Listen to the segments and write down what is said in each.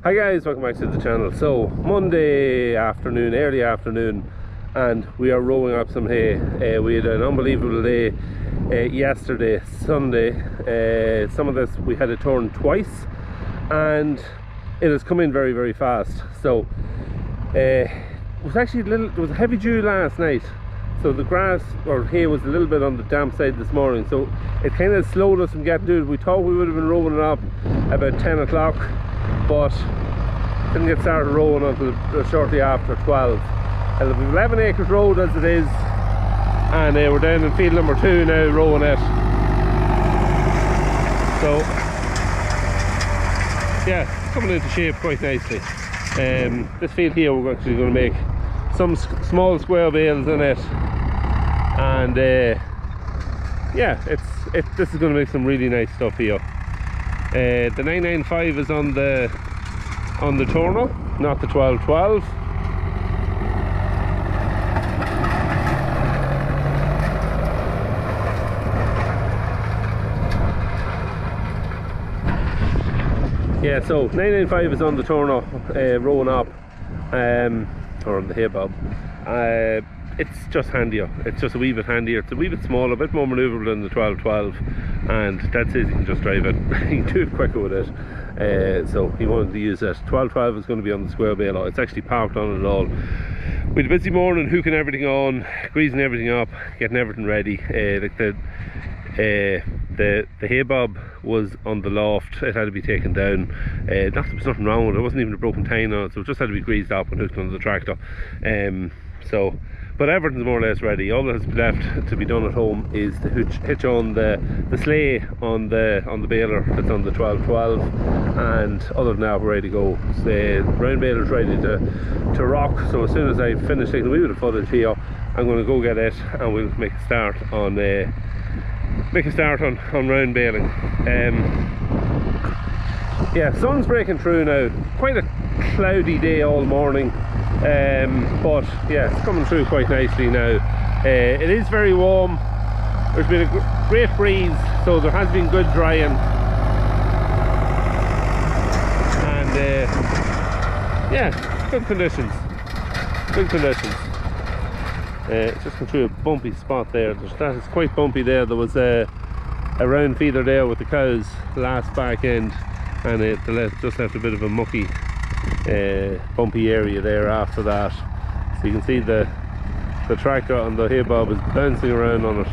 Hi guys, welcome back to the channel. So Monday afternoon, early afternoon, and we are rolling up some hay. We had an unbelievable day yesterday, Sunday. Some of this we had it torn twice, and it has come in very, very fast. So it was actually there was a heavy dew last night, so the grass or hay was a little bit on the damp side this morning, so it kind of slowed us from getting to it. We thought we would have been rolling it up about 10 o'clock, but didn't get started rolling until shortly after 12. We've 11 acres road as it is, and we're down in field number 2 now rolling it. So yeah, it's coming into shape quite nicely. This field here we're actually going to make some small square bales in it, and yeah, this is going to make some really nice stuff here. The 995 is on the Torno, not the 1212. Yeah, so 995 is on the Torno, rolling up, or on the hay bob. It's just handier. It's just a wee bit handier. It's a wee bit smaller, a bit more manoeuvrable than the 1212, and that's it. You can just drive it. You can do it quicker with it. So he wanted to use it. 1212 is going to be on the square bale. It's actually parked on it all. We had a busy morning, hooking everything on, greasing everything up, getting everything ready. Like the hay bob was on the loft. It had to be taken down. There was nothing wrong with it. There wasn't even a broken tine on it, so it just had to be greased up and hooked onto the tractor. But everything's more or less ready. All that has left to be done at home is to hitch on the sleigh on the baler that's on the 1212, and other than that we're ready to go. The round baler's ready to rock. So as soon as I finish taking a wee bit of footage here, I'm going to go get it and we'll make a start on round baling. Yeah, sun's breaking through now. Quite a cloudy day all morning, but yeah, it's coming through quite nicely now. It is very warm. There's been a great breeze, so there has been good drying, and yeah, good conditions. It's just come through a bumpy spot there. That is quite bumpy there. There was a round feeder there with the cows last back end, and it just left a bit of a mucky bumpy area there after that. So you can see the tractor on the hay bob is bouncing around on it.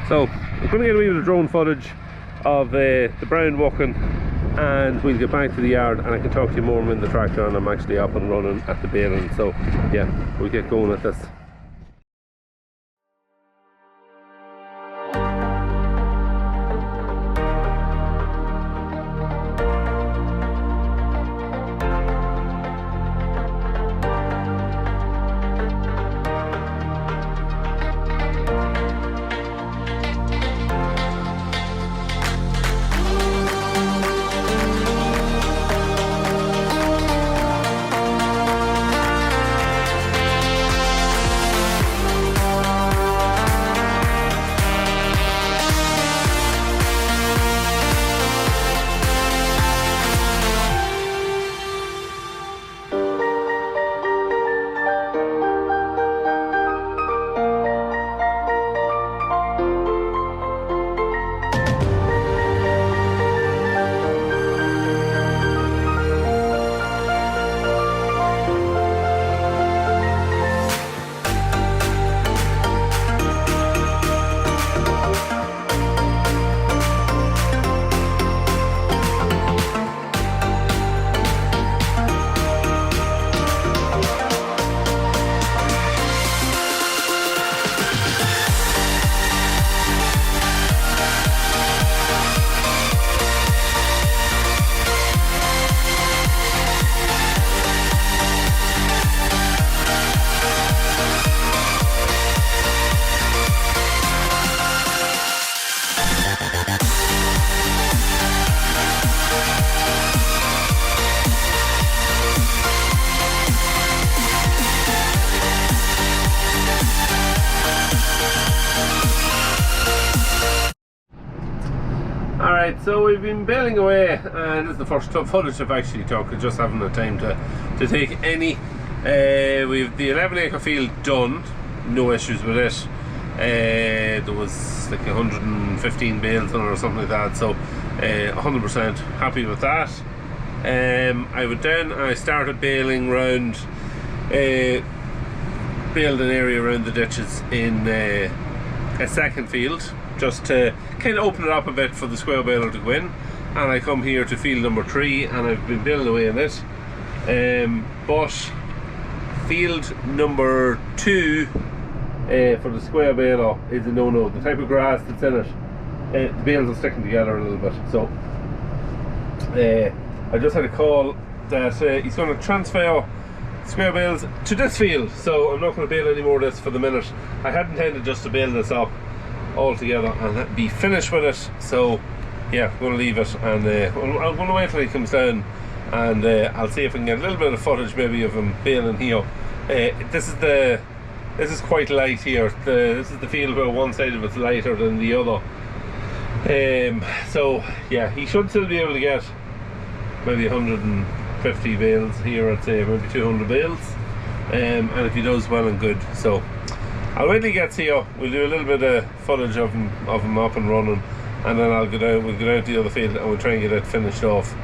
So I'm going to get a wee bit of drone footage of the brown walking, and we'll get back to the yard and I can talk to you more. I'm in the tractor and I'm actually up and running at the baling. So yeah, we'll get going at this. Alright, so we've been baling away, and this is the first footage I've actually took. I just haven't had time to take any. We've the 11 acre field done, no issues with it. There was like 115 bales on it or something like that, so 100% happy with that. I went down and I started baling round, baled an area around the ditches in a second field, just to kind of open it up a bit for the square baler to go in. And I come here to field number 3 and I've been baling away in it. But field number 2 for the square baler is a no-no. The type of grass that's in it, the bales are sticking together a little bit. So I just had a call that he's going to transfer square bales to this field, so I'm not going to bale any more of this for the minute. I had intended just to bale this up all together and be finished with it, so yeah, I'm going to leave it, and I'm going to wait till he comes down, and I'll see if I can get a little bit of footage maybe of him baling here. This is quite light here. This is the field where one side of it's lighter than the other. So yeah, he should still be able to get maybe 150 bales here, I'd say maybe 200 bales, and if he does, well and good. So I'll wait till he gets here. We'll do a little bit of footage of him up and running, and then we'll go down to the other field and we'll try and get it finished off.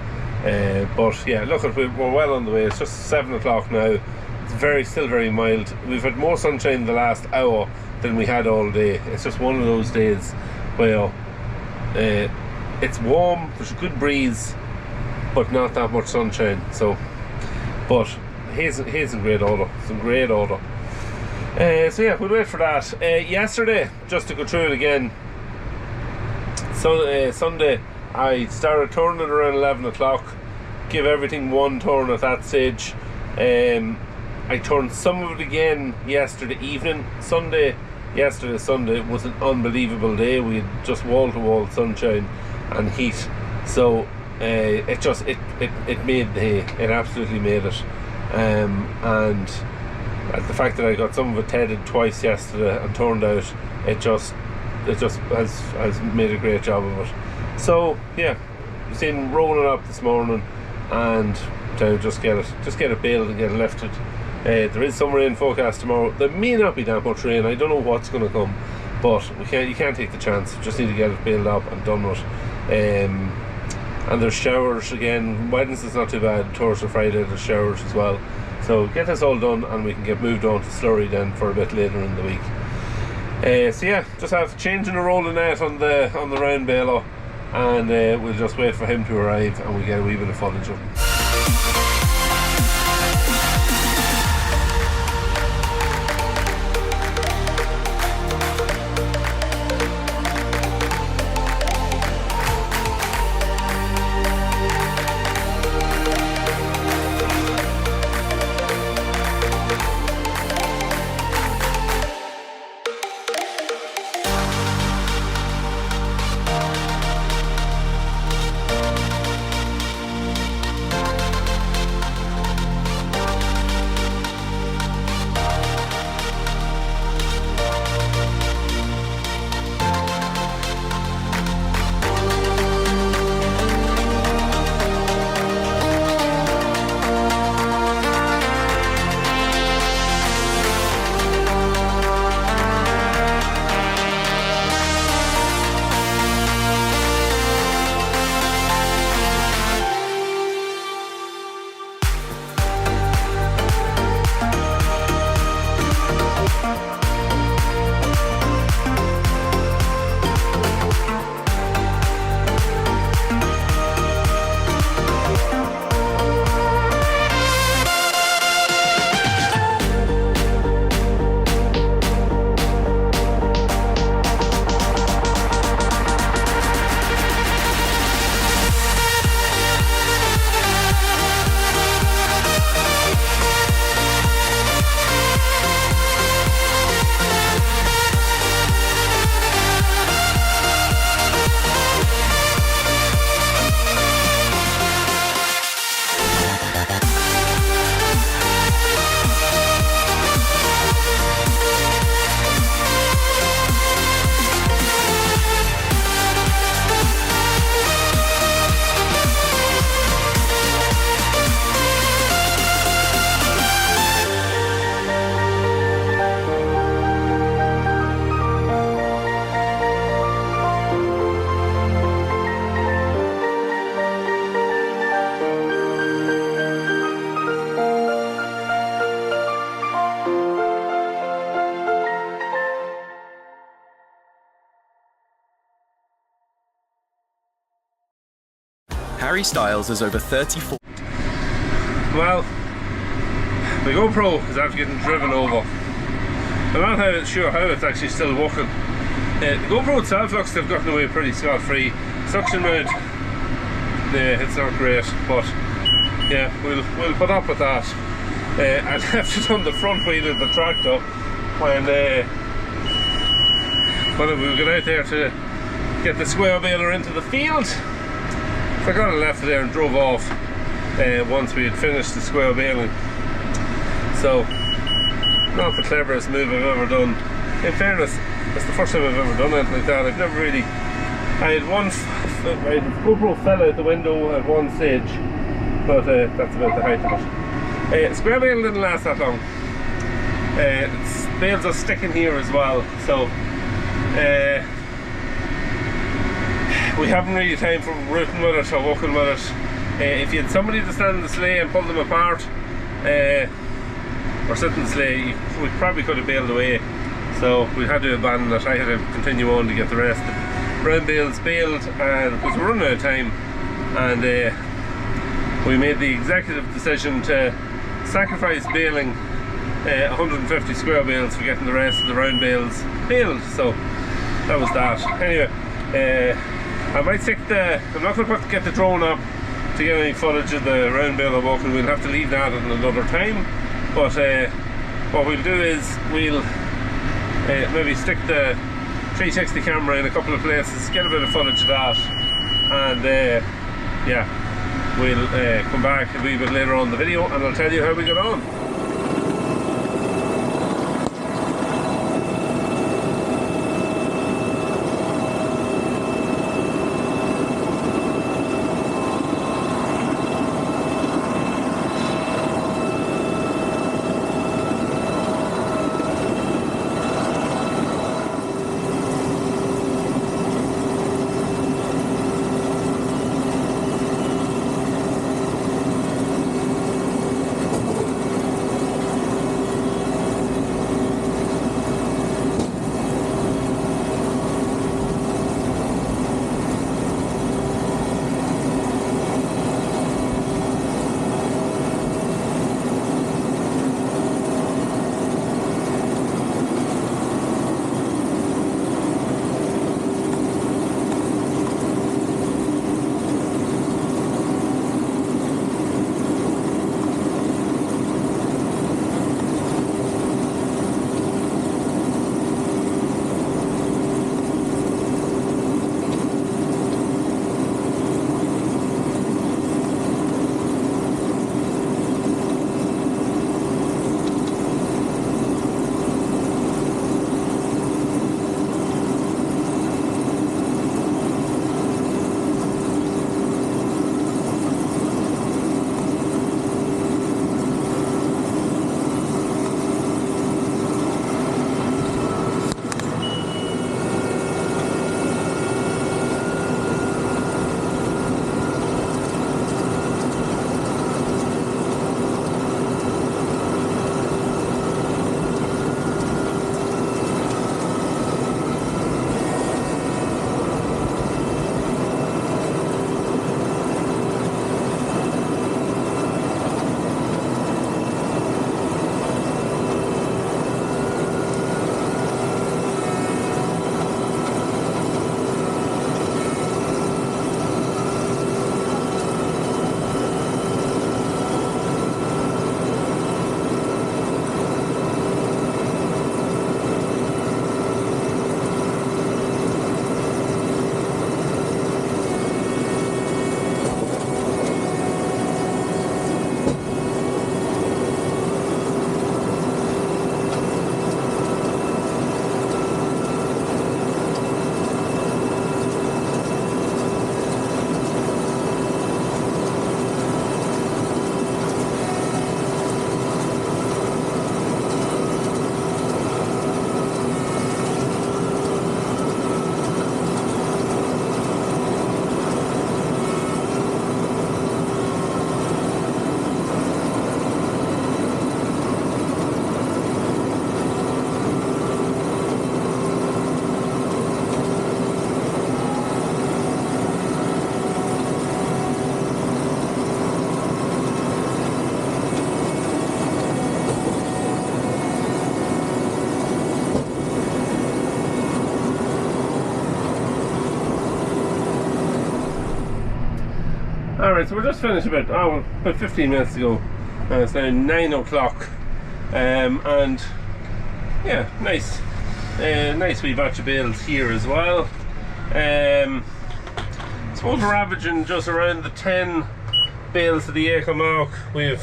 But yeah, look, we're well on the way. It's just 7 o'clock now. It's still very mild. We've had more sunshine the last hour than we had all day. It's just one of those days where it's warm, there's a good breeze, but not that much sunshine. So, but he's in great order. It's in great order. So yeah, we'll wait for that. Yesterday, just to go through it again, Sunday, I started turning around 11 o'clock. Give everything one turn at that stage. I turned some of it again yesterday evening. Sunday was an unbelievable day. We had just wall-to-wall sunshine and heat. So it made the hay. It absolutely made it. And the fact that I got some of it tedded twice yesterday and turned out, it just has made a great job of it. So yeah, seen rolling up this morning and to just get it baled and get it lifted. There is some rain forecast tomorrow. There may not be that much rain. I don't know what's going to come, but you can't take the chance. Just need to get it baled up and done with. And there's showers again. Wednesday's not too bad. Thursday, Friday there's showers as well. So get this all done and we can get moved on to Slurry then for a bit later in the week. So yeah, just have changing the rolling net on the round baler, and we'll just wait for him to arrive and we'll get a wee bit of footage of him. Harry Styles has over 34. Well, the GoPro is after getting driven over. I'm not sure how it's actually still working. The GoPro itself looks to have gotten away pretty scot-free. Suction mode, yeah, it's not great, but yeah, we'll put up with that. I left it on the front wheel of the tractor when we got out there to get the square baler into the field. So I got it, left it there and drove off once we had finished the square baling. So, not the cleverest move I've ever done. In fairness, it's the first time I've ever done anything like that. I've never really... I had GoPro fell out the window at one stage, but that's about the height of it. Square bale didn't last that long. Bales are sticking here as well, so we haven't really time for rooting with it or walking with it. If you had somebody to stand in the sleigh and pull them apart, or sit in the sleigh, we probably could have baled away. So we had to abandon it. I had to continue on to get the rest of the brown bales baled, and because we're running out of time, and we made the executive decision to sacrifice baling 150 square bales for getting the rest of the round bales baled. So that was that. Anyway, I might stick I'm not going to get the drone up to get any footage of the round bale walking. We'll have to leave that at another time. But what we'll do is we'll maybe stick the 360 camera in a couple of places, get a bit of footage of that, and yeah, we'll come back a wee bit later on in the video and I'll tell you how we got on. Alright, so we're just finished about 15 minutes ago. It's now 9 o'clock. And yeah, nice wee batch of bales here as well. I suppose we're averaging just around the 10 bales to the acre mark. We've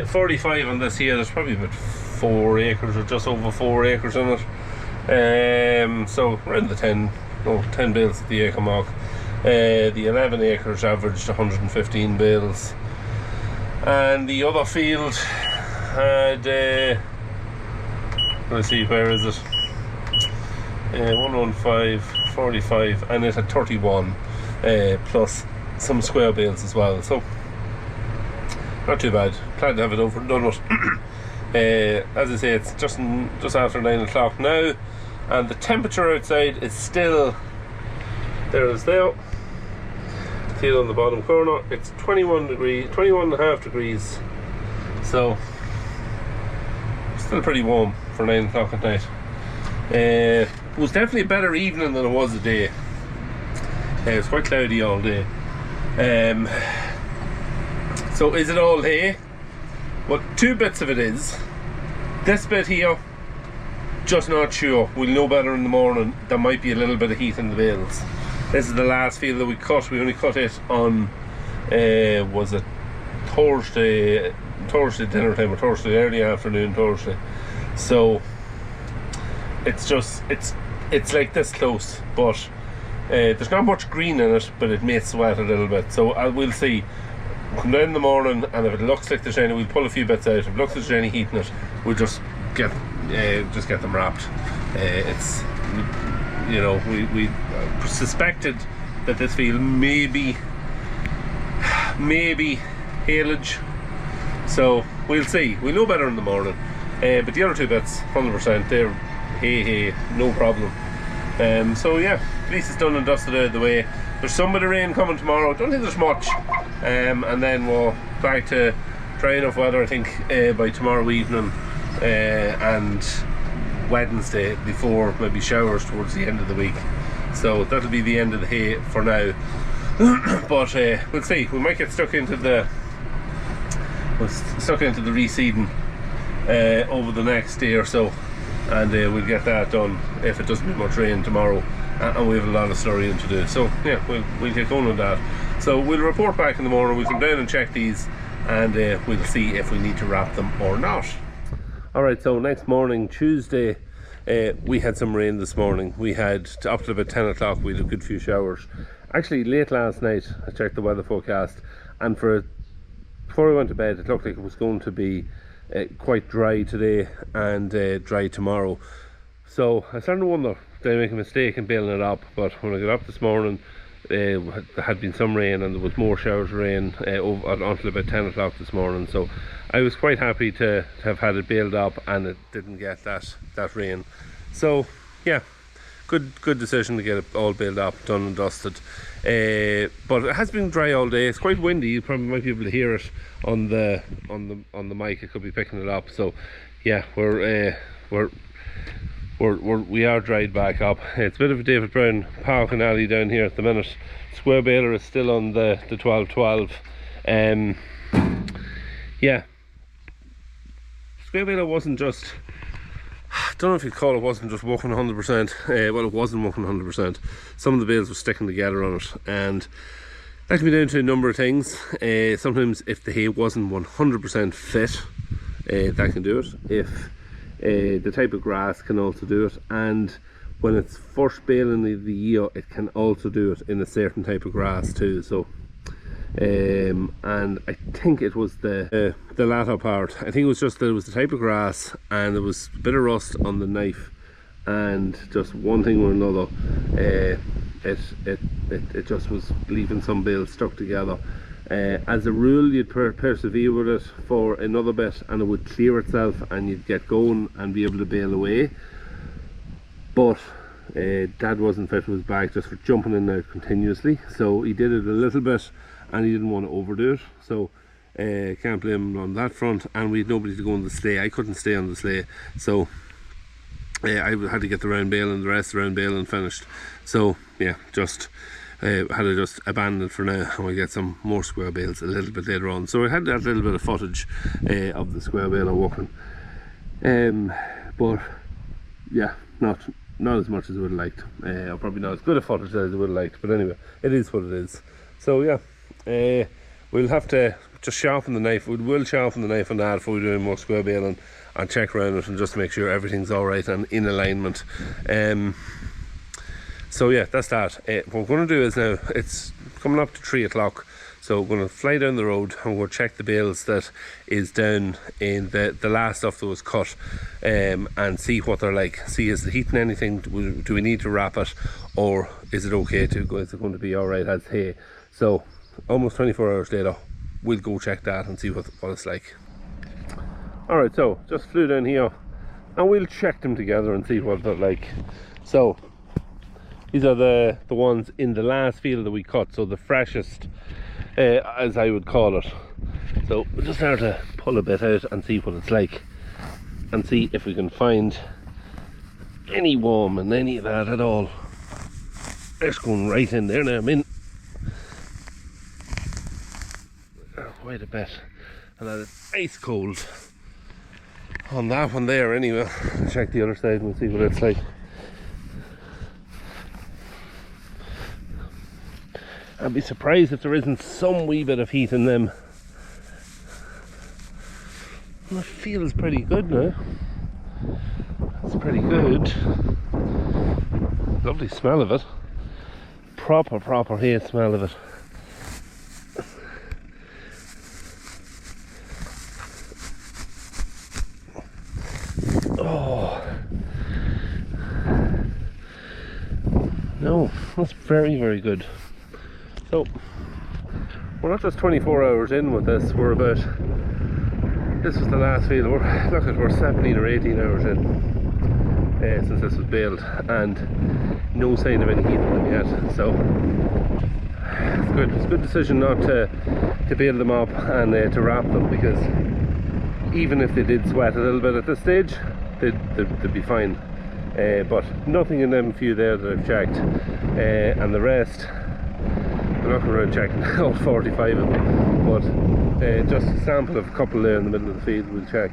45 on this here. There's probably about 4 acres or just over 4 acres in it. So around the 10 bales to the acre mark. The 11 acres averaged 115 bales, and the other field had let's see, where is it? 115, 45, and it had 31 plus some square bales as well, so not too bad. Glad to have it over and done with. As I say, it's just after 9 o'clock now, and the temperature outside is still there. See it on the bottom corner, it's 21 and a half degrees, so still pretty warm for 9 o'clock at night. It was definitely a better evening than it was a day. It was quite cloudy all day. So is it all hay? Well, 2 bits of it is. This bit here, just not sure. We'll know better in the morning. There might be a little bit of heat in the bales. This is the last field that we cut. We only cut it on was it Thursday dinner time, or Thursday early afternoon Thursday. So it's like this close, but there's not much green in it, but it may sweat a little bit. So we'll see. We'll come down in the morning, and if it looks like there's any, we'll pull a few bits out. If it looks like there's any heat in it, we'll just get them wrapped. It's, you know, we suspected that this field may be haylage, so we'll see. We'll know better in the morning. But the other 2 bits, 100%, they're hay, no problem. So yeah, at least it's done and dusted out of the way. There's some bit of rain coming tomorrow. Don't think there's much. And then we're back to dry enough weather, I think, by tomorrow evening and Wednesday, before maybe showers towards the end of the week. So that'll be the end of the hay for now. But we'll see. We might get stuck into the reseeding over the next day or so, and we'll get that done if it doesn't be much rain tomorrow, and we have a lot of slurrying to do. So yeah, we'll get going on that. So we'll report back in the morning. We'll come down and check these, and we'll see if we need to wrap them or not. Alright, so next morning, Tuesday, we had some rain this morning. We had, up to about 10 o'clock, we had a good few showers. Actually, late last night, I checked the weather forecast, and before I went to bed, it looked like it was going to be quite dry today and dry tomorrow. So I started to wonder, did I make a mistake in baling it up? But when I got up this morning, there had been some rain, and there was more showers of rain until about 10 o'clock this morning. So I was quite happy to have had it baled up, and it didn't get that rain. So yeah, good decision to get it all baled up, done and dusted. But it has been dry all day. It's quite windy. You probably might be able to hear it on the mic. It could be picking it up. So yeah, we are dried back up. It's a bit of a David Brown park and alley down here at the minute. Square Baler is still on the 12-12. Yeah, Square Baler wasn't just, I don't know if you'd call it, wasn't just working 100%. Well, it wasn't working 100%. Some of the bales were sticking together on it, and that can be down to a number of things. Sometimes if the hay wasn't 100% fit, that can do it. If the type of grass can also do it, and when it's first baling of the year, it can also do it in a certain type of grass too. So and I think it was the latter part. I think it was just that it was the type of grass, and there was a bit of rust on the knife, and just one thing or another, it just was leaving some bales stuck together. As a rule, you'd persevere with it for another bit, and it would clear itself, and you'd get going and be able to bale away. But Dad wasn't fit with his back just for jumping in and out continuously, so he did it a little bit, and he didn't want to overdo it. So can't blame him on that front. And we had nobody to go on the sleigh. I couldn't stay on the sleigh, so I had to get the round bale and the rest of the round bale and finished. So yeah, just had I just abandoned for now, and we'll get some more square bales a little bit later on. So I had that little bit of footage of the square baler working, but yeah, not as much as I would have liked, or probably not as good a footage as I would have liked, but anyway, it is what it is. So yeah, we'll have to just sharpen the knife. We will sharpen the knife on that before we do more square baling, and check around it and just make sure everything's alright and in alignment. So yeah, that's that. What we're going to do is now, it's coming up to 3 o'clock, so we're going to fly down the road and we'll check the bales that is down in the last stuff that was cut, and see what they're like. See, is it heating anything? Do we need to wrap it, or is it okay to, is it going to be alright as hay? So almost 24 hours later, we'll go check that and see what it's like. Alright, so just flew down here and we'll check them together and see what they're like. So these are the ones in the last field that we cut, so the freshest, as I would call it. So we'll just start to pull a bit out and see what it's like, and see if we can find any worm and any of that at all. It's going right in there now. I'm in quite a bit, and that is ice cold on that one there. Anyway, I'll check the other side and we'll see what it's like. I'd be surprised if there isn't some wee bit of heat in them. Well, it feels pretty good now. It's pretty good. Lovely smell of it. Proper hay smell of it. Oh no, that's very good. So we're not just 24 hours in with this, we're about, this was the last field, we're 17 or 18 hours in since this was baled, and no sign of any heat in them yet. So it's good. It's a good decision not to bale them up and to wrap them, because even if they did sweat a little bit at this stage, they'd be fine. But nothing in them few there that I've checked, and the rest, I'm not going around checking all 45 of them, but just a sample of a couple there in the middle of the field we'll check.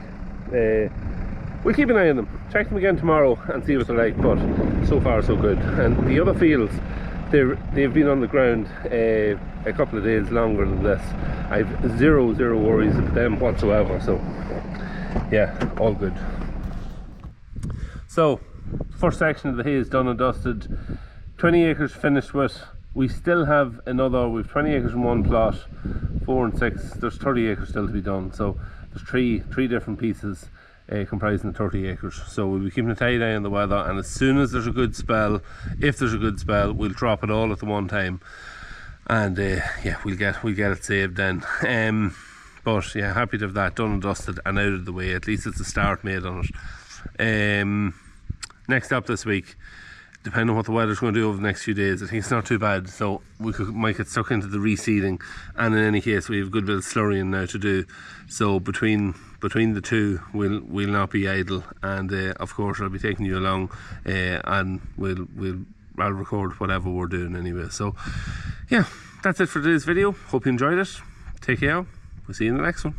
We'll keep an eye on them, check them again tomorrow and see what they're like, but so far so good. And the other fields, they've been on the ground a couple of days longer than this. I've zero worries about them whatsoever, so yeah, all good. So first section of the hay is done and dusted. 20 acres finished with. We still have another, we've 20 acres in one plot, 4 and 6, there's 30 acres still to be done. So there's three different pieces comprising the 30 acres. So we'll be keeping a tight eye on the weather, and as soon as there's a good spell, if there's a good spell, we'll drop it all at the one time, and yeah, we'll get it saved then. But yeah, happy to have that done and dusted and out of the way. At least it's a start made on it. Next up this week, depending on what the weather's going to do over the next few days, I think it's not too bad, so we might get stuck into the reseeding, and in any case we have a good bit of slurrying now to do. So between the two, we'll not be idle, and of course I'll be taking you along, and I'll record whatever we're doing anyway. So yeah, that's it for today's video. Hope you enjoyed it. Take care. We'll see you in the next one.